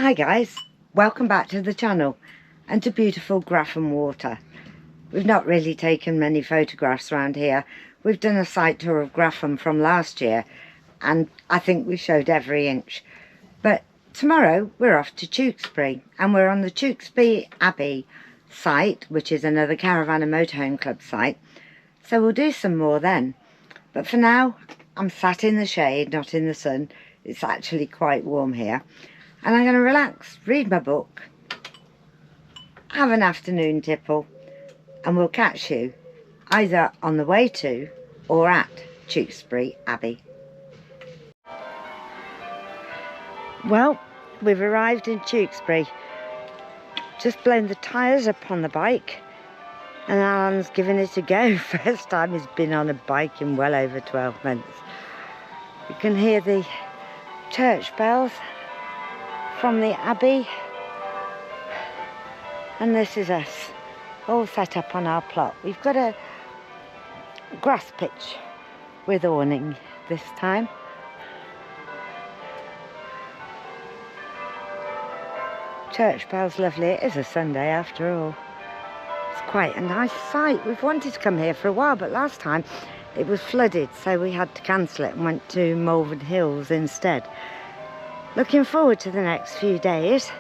Hi guys, welcome back to the channel and to beautiful Grafham Water. We've not really taken many photographs around here. We've done a site tour of Grafham from last year and I think we showed every inch. But tomorrow we're off to Tewkesbury and we're on the Tewkesbury Abbey site, which is another Caravan and Motorhome Club site. So we'll do some more then. But for now, I'm sat in the shade, not in the sun. It's actually quite warm here. And I'm going to relax, read my book, have an afternoon tipple, and we'll catch you either on the way to or at Tewkesbury Abbey. Well, we've arrived in Tewkesbury. Just blown the tyres up on the bike and Alan's giving it a go. First time he's been on a bike in well over 12 months. You can hear the church bells from the Abbey, and this is us all set up on our plot. We've got a grass pitch with awning this time. Church bells lovely. It is a Sunday after all. It's quite a nice sight. We've wanted to come here for a while, but last time it was flooded, so we had to cancel it and went to Malvern Hills instead. Looking forward to the next few days.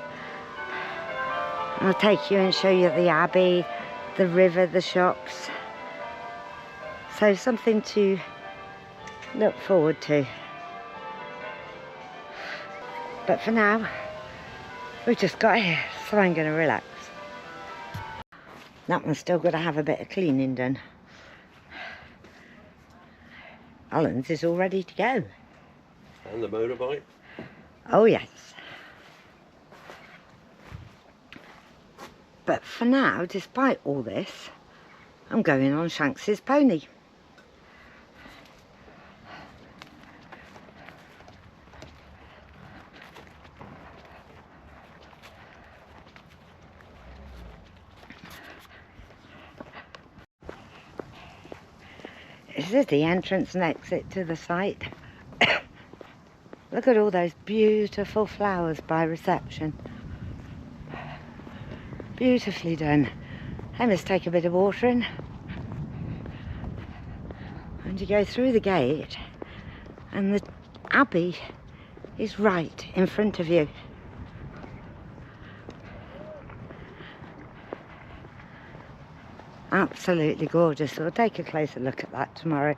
I'll take you and show you the Abbey, the river, the shops. So something to look forward to. But for now, we've just got here, so I'm going to relax. That one's still got to have a bit of cleaning done. Alan's is all ready to go. And the motorbike? Oh yes. But for now, despite all this, I'm going on Shanks's pony. This is the entrance and exit to the site. Look at all those beautiful flowers by reception. Beautifully done. They must take a bit of watering. And you go through the gate and the Abbey is right in front of you. Absolutely gorgeous. We'll take a closer look at that tomorrow.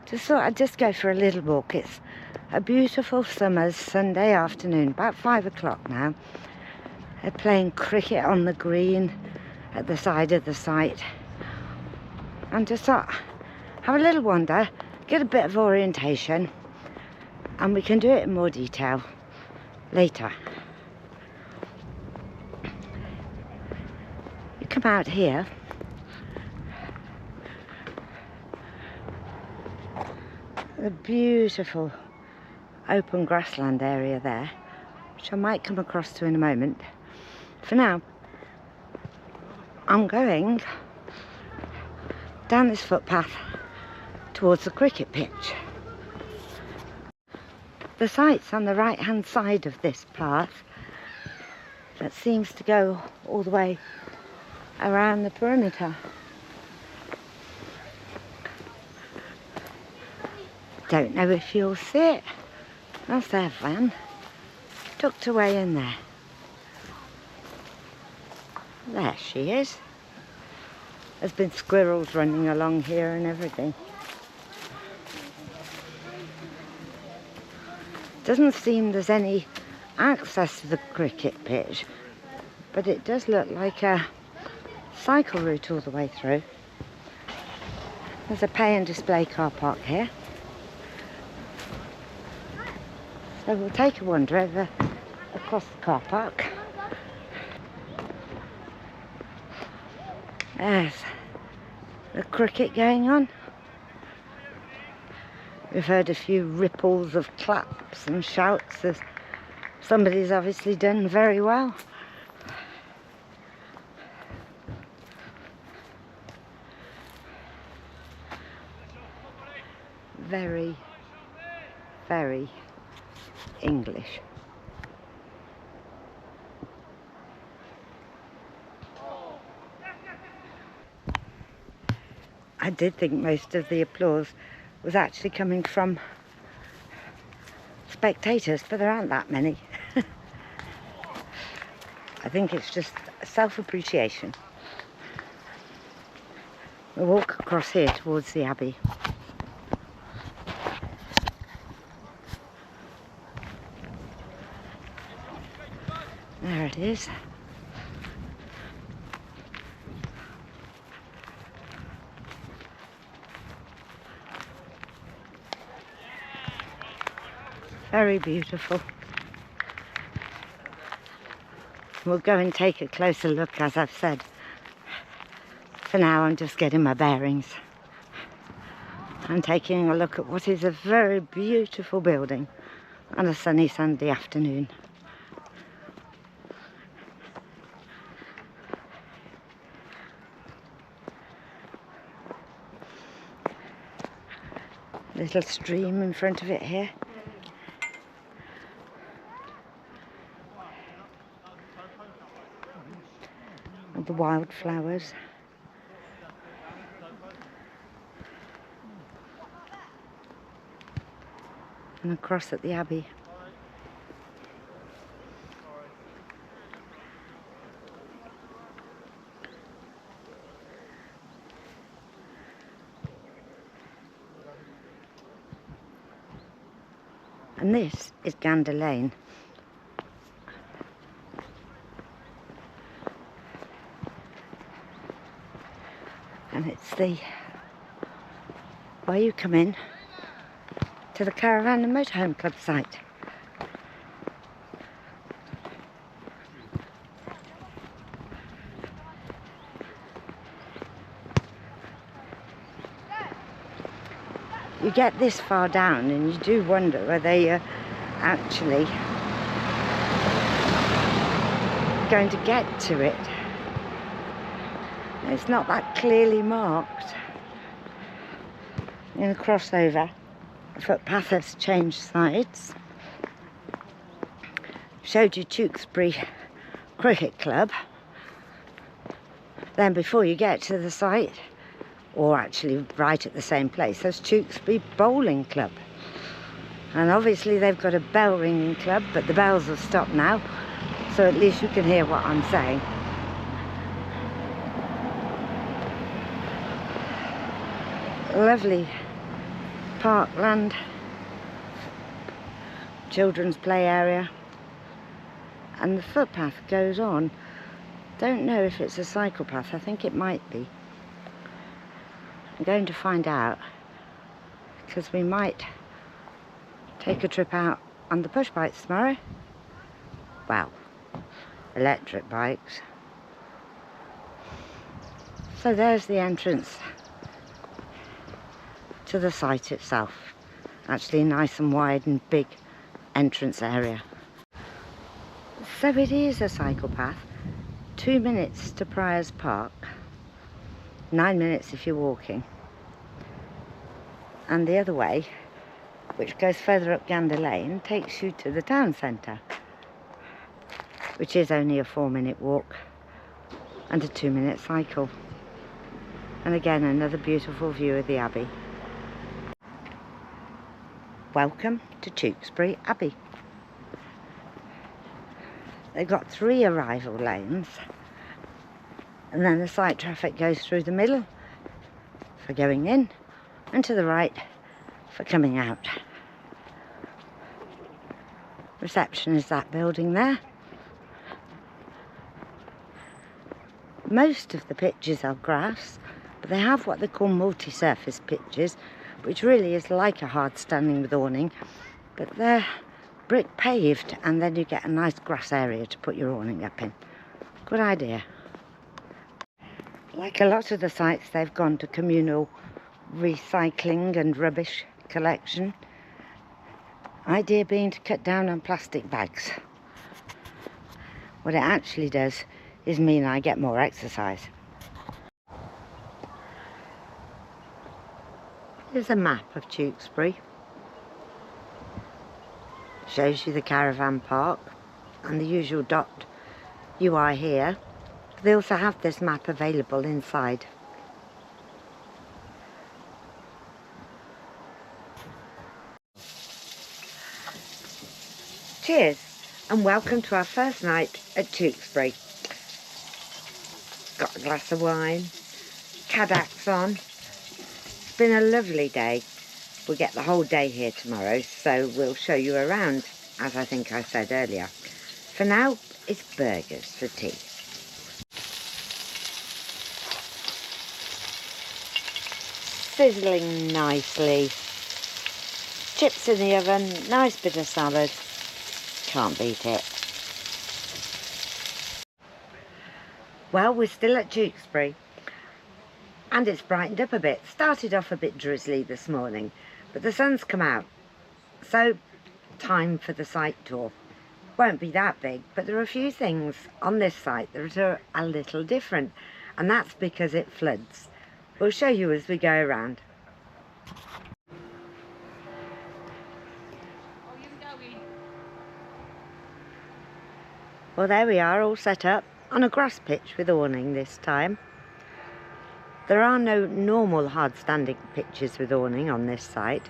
Just thought I'd just go for a little walk. It's a beautiful summer's Sunday afternoon, about 5 o'clock now. They're playing cricket on the green at the side of the site. And just thought, have a little wander, get a bit of orientation, and we can do it in more detail later. You come out here. The beautiful open grassland area there, which I might come across to in a moment. For now, I'm going down this footpath towards the cricket pitch. The site's on the right hand side of this path that seems to go all the way around the perimeter. Don't know if you'll see it. That's their van, tucked away in there. There she is. There's been squirrels running along here and everything. Doesn't seem there's any access to the cricket pitch, but it does look like a cycle route all the way through. There's a pay and display car park here. So we'll take a wander over across the car park. There's the cricket going on. We've heard a few ripples of claps and shouts as somebody's obviously done very well. Very, very English. I did think most of the applause was actually coming from spectators, but there aren't that many. I think it's just self-appreciation. We'll walk across here towards the Abbey. There it is. Very beautiful. We'll go and take a closer look, as I've said. For now, I'm just getting my bearings. I'm taking a look at what is a very beautiful building on a sunny Sunday afternoon. Little stream in front of it here. The wildflowers. And across at the Abbey. And this is Gander Lane. And it's the where you come in to the Caravan and Motorhome Club site. You get this far down and you do wonder whether you're actually going to get to it. It's not that clearly marked. In a crossover, the footpath has changed sides. Showed you Tewkesbury Cricket Club. Then before you get to the site, or actually right at the same place, there's Tewkesbury Bowling Club. And obviously they've got a bell ringing club, but the bells have stopped now, so at least you can hear what I'm saying. Lovely parkland, children's play area, and the footpath goes on. Don't know if it's a cycle path, I think it might be. I'm going to find out, because we might take a trip out on the push bikes tomorrow. Well, electric bikes. So there's the entrance to the site itself. Actually nice and wide and big entrance area. So it is a cycle path. 2 minutes to Priors Park, 9 minutes if you're walking. And the other way, which goes further up Gander Lane, takes you to the town centre, which is only a 4-minute walk and a 2-minute cycle. And again, another beautiful view of the Abbey. Welcome to Tewkesbury Abbey. They've got 3 arrival lanes, and then the site traffic goes through the middle for going in, and to the right for coming out. Reception is that building there. Most of the pitches are grass, but they have what they call multi-surface pitches, which really is like a hard standing with awning, but they're brick paved, and then you get a nice grass area to put your awning up in. Good idea. Like a lot of the sites, they've gone to communal recycling and rubbish collection. Idea being to cut down on plastic bags. What it actually does is mean I get more exercise. Here's a map of Tewkesbury. Shows you the caravan park and the usual dot UI here. They also have this map available inside. Cheers and welcome to our first night at Tewkesbury. Got a glass of wine, Cadac's on. It's been a lovely day. We'll get the whole day here tomorrow, so we'll show you around, as I think I said earlier. For now, it's burgers for tea. Sizzling nicely. Chips in the oven, nice bit of salad. Can't beat it. Well, we're still at Tewkesbury and it's brightened up a bit. Started off a bit drizzly this morning, but the sun's come out. So, time for the site tour. Won't be that big, but there are a few things on this site that are a little different, and that's because it floods. We'll show you as we go around. Well, there we are, all set up on a grass pitch with awning this time. There are no normal hard standing pitches with awning on this site,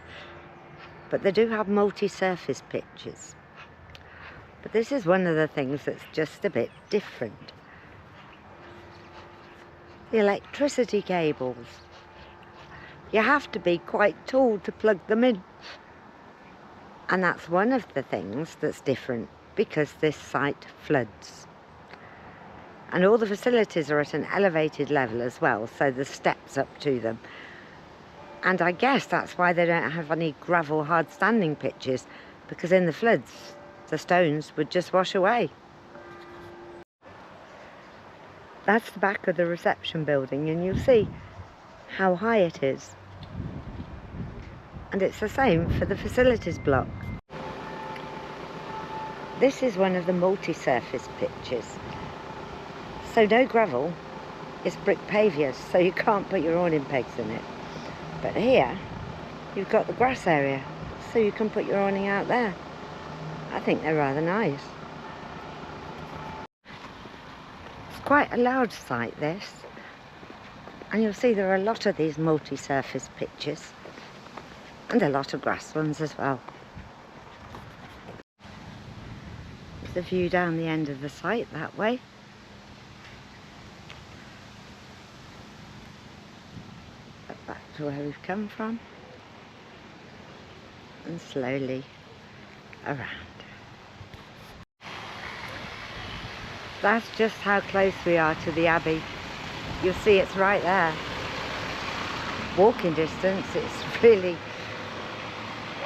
but they do have multi-surface pitches. But this is one of the things that's just a bit different. The electricity cables. You have to be quite tall to plug them in. And that's one of the things that's different, because this site floods. And all the facilities are at an elevated level as well, so there's steps up to them. And I guess that's why they don't have any gravel hard standing pitches, because in the floods the stones would just wash away. That's the back of the reception building, and you'll see how high it is. And it's the same for the facilities block. This is one of the multi-surface pitches. So no gravel, it's brick pavers, so you can't put your awning pegs in it. But here, you've got the grass area, so you can put your awning out there. I think they're rather nice. It's quite a large site, this. And you'll see there are a lot of these multi-surface pitches, and a lot of grass ones as well. The view down the end of the site that way. Back to where we've come from, and slowly around. That's just how close we are to the Abbey. You'll see it's right there. Walking distance, it's really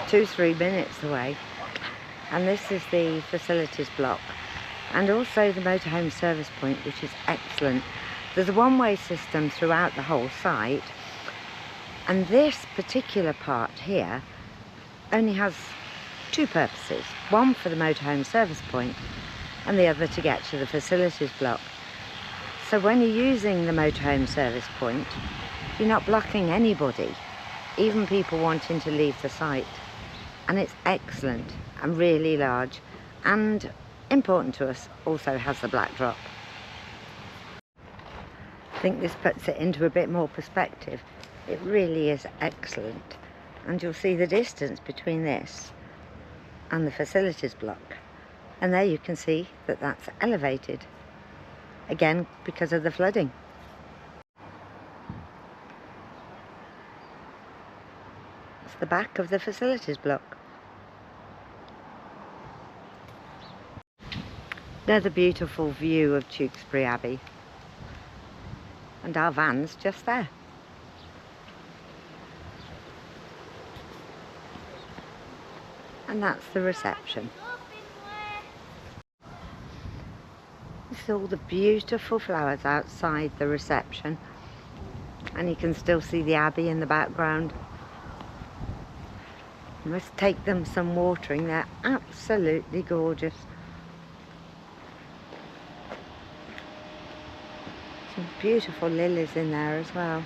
2-3 minutes away. And this is the facilities block, and also the motorhome service point, which is excellent. There's a one-way system throughout the whole site, and this particular part here only has two purposes. One for the motorhome service point, and the other to get to the facilities block. So when you're using the motorhome service point, you're not blocking anybody, even people wanting to leave the site. And it's excellent and really large, and important to us, also has the black drop. I think this puts it into a bit more perspective. It really is excellent, and you'll see the distance between this and the facilities block, and there you can see that that's elevated, again because of the flooding. It's the back of the facilities block. Another beautiful view of Tewkesbury Abbey, and our van's just there. And that's the reception. There's all the beautiful flowers outside the reception, and you can still see the Abbey in the background. You must take them some watering, they're absolutely gorgeous. Some beautiful lilies in there as well.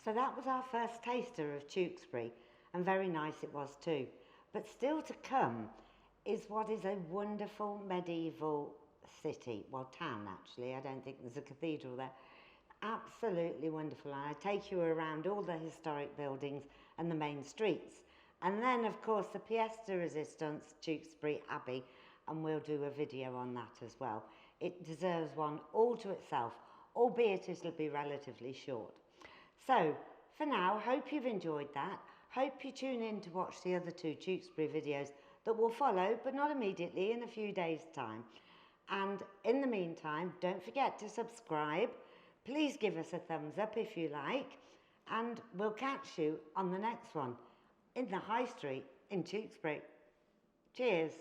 So that was our first taster of Tewkesbury, and very nice it was too. But still to come is what is a wonderful medieval city, well, town actually. I don't think there's a cathedral there. Absolutely wonderful, and I take you around all the historic buildings and the main streets. And then, of course, the pièce de résistance, Tewkesbury Abbey, and we'll do a video on that as well. It deserves one all to itself, albeit it'll be relatively short. So, for now, hope you've enjoyed that. Hope you tune in to watch the other two Tewkesbury videos that will follow, but not immediately, in a few days' time. And in the meantime, don't forget to subscribe. Please give us a thumbs up if you like, and we'll catch you on the next one in the High Street in Tewkesbury. Cheers.